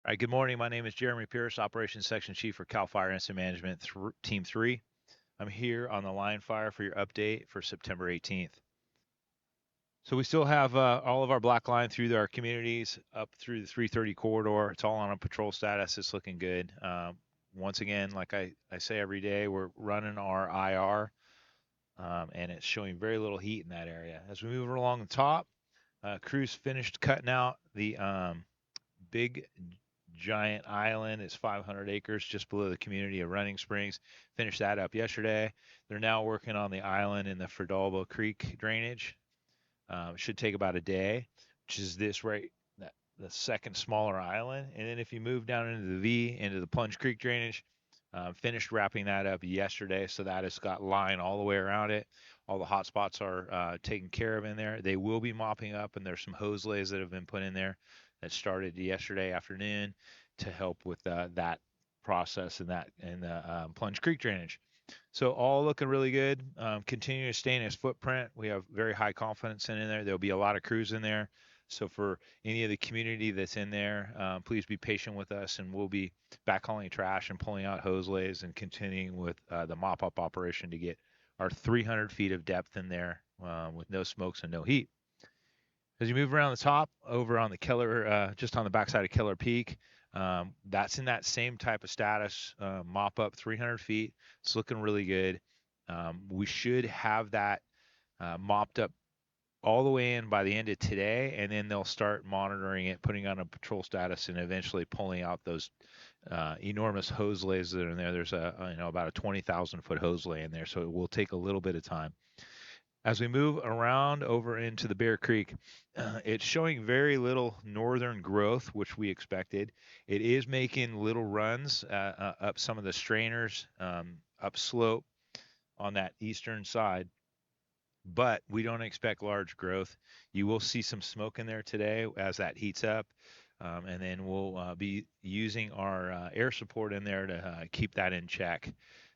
All right, good morning. My name is Jeremy Pierce, Operations Section Chief for CAL FIRE Incident Management Team 3. I'm here on the line fire for your update for September 18th. So we still have all of our black line through our communities up through the 330 corridor. It's all on a patrol status. It's looking good. Once again, like I say every day, we're running our IR, and it's showing very little heat in that area. As we move along the top, crews finished cutting out the big giant island. It's 500 acres just below the community of Running Springs. Finished that up yesterday. They're now working on the island in the Fredalba Creek drainage. It should take about a day, which is this right, that, the second smaller island. And then if you move down into the V, into the Plunge Creek drainage, finished wrapping that up yesterday. So that has got line all the way around it. All the hot spots are taken care of in there. They will be mopping up, and there's some hose lays that have been put in there that started yesterday afternoon to help with that process and the Plunge Creek drainage. So all looking really good. Continue to stay in his footprint. We have very high confidence in there. There'll be a lot of crews in there. So for any of the community that's in there, please be patient with us, and we'll be backhauling trash and pulling out hose lays and continuing with the mop-up operation to get our 300 feet of depth in there with no smokes and no heat. As you move around the top, over on the Keller, just on the backside of Keller Peak, that's in that same type of status, mop up 300 feet. It's looking really good. We should have that mopped up all the way in by the end of today, and then they'll start monitoring it, putting on a patrol status, and eventually pulling out those enormous hose lays that are in there. There's about a 20,000 foot hose lay in there, so it will take a little bit of time. As we move around over into the Bear Creek, it's showing very little northern growth, which we expected. It is making little runs up some of the strainers, upslope on that eastern side, but we don't expect large growth. You will see some smoke in there today as that heats up, and then we'll be using our air support in there to keep that in check.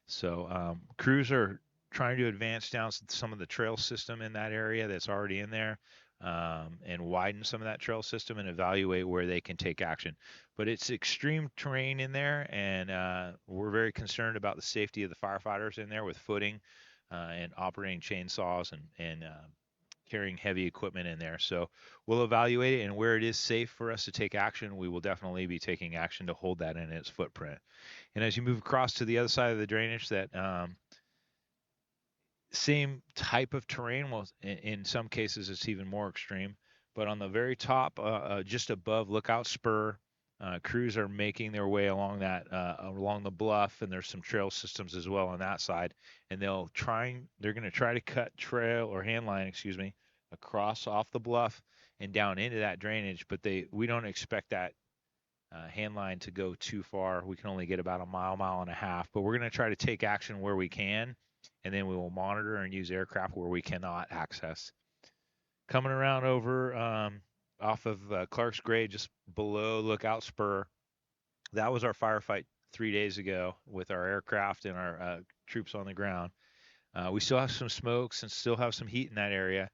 So crews are trying to advance down some of the trail system in that area that's already in there, and widen some of that trail system and evaluate where they can take action. But it's extreme terrain in there, and we're very concerned about the safety of the firefighters in there with footing and operating chainsaws and carrying heavy equipment in there. So we'll evaluate it, and where it is safe for us to take action, we will definitely be taking action to hold that in its footprint. And as you move across to the other side of the drainage, that same type of terrain, well, in some cases it's even more extreme. But on the very top, just above Lookout Spur, crews are making their way along along the bluff, and there's some trail systems as well on that side. And they're going to try to cut trail or hand line, excuse me, across off the bluff and down into that drainage. But we don't expect that hand line to go too far. We can only get about a mile and a half. But we're going to try to take action where we can, and then we will monitor and use aircraft where we cannot access. Coming around over off of Clark's Grade, just below Lookout Spur. That was our firefight 3 days ago with our aircraft and our troops on the ground. We still have some smokes and still have some heat in that area,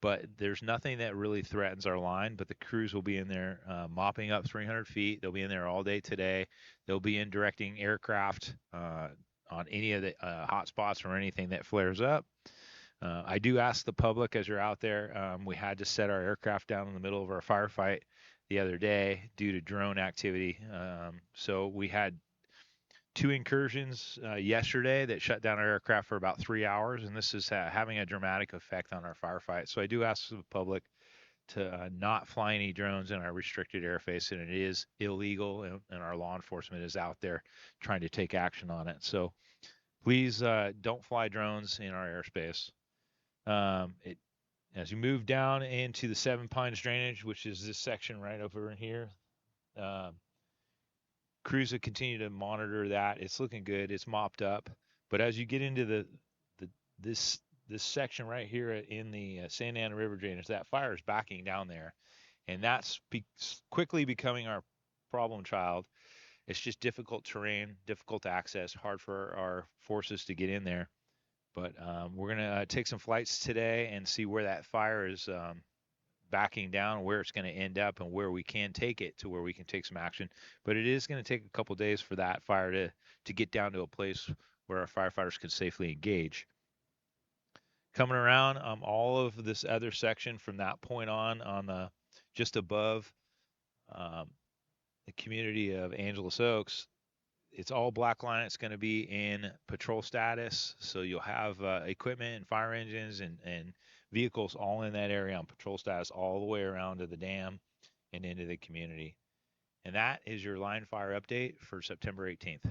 but there's nothing that really threatens our line. But the crews will be in there mopping up 300 feet. They'll be in there all day today. They'll be in directing aircraft on any of the hot spots or anything that flares up. I do ask the public as you're out there. We had to set our aircraft down in the middle of our firefight the other day due to drone activity. So we had two incursions yesterday that shut down our aircraft for about 3 hours, and this is having a dramatic effect on our firefight. So I do ask the public to not fly any drones in our restricted airspace, and it is illegal, and our law enforcement is out there trying to take action on it. So please don't fly drones in our airspace. It As you move down into the Seven Pines drainage, which is this section right over in here, um, crews have continued to monitor that. It's looking good. It's mopped up. But as you get into the this section right here in the Santa Ana River drainage, that fire is backing down there, and that's quickly becoming our problem child. It's just difficult terrain, difficult access, hard for our forces to get in there. But we're going to take some flights today and see where that fire is backing down, where it's going to end up, and where we can take it to where we can take some action. But it is going to take a couple days for that fire to get down to a place where our firefighters can safely engage. Coming around, all of this other section from that point on the just above um, the community of Angeles Oaks, it's all black line. It's going to be in patrol status, so you'll have equipment and fire engines and vehicles all in that area on patrol status all the way around to the dam and into the community. And that is your line fire update for September 18th.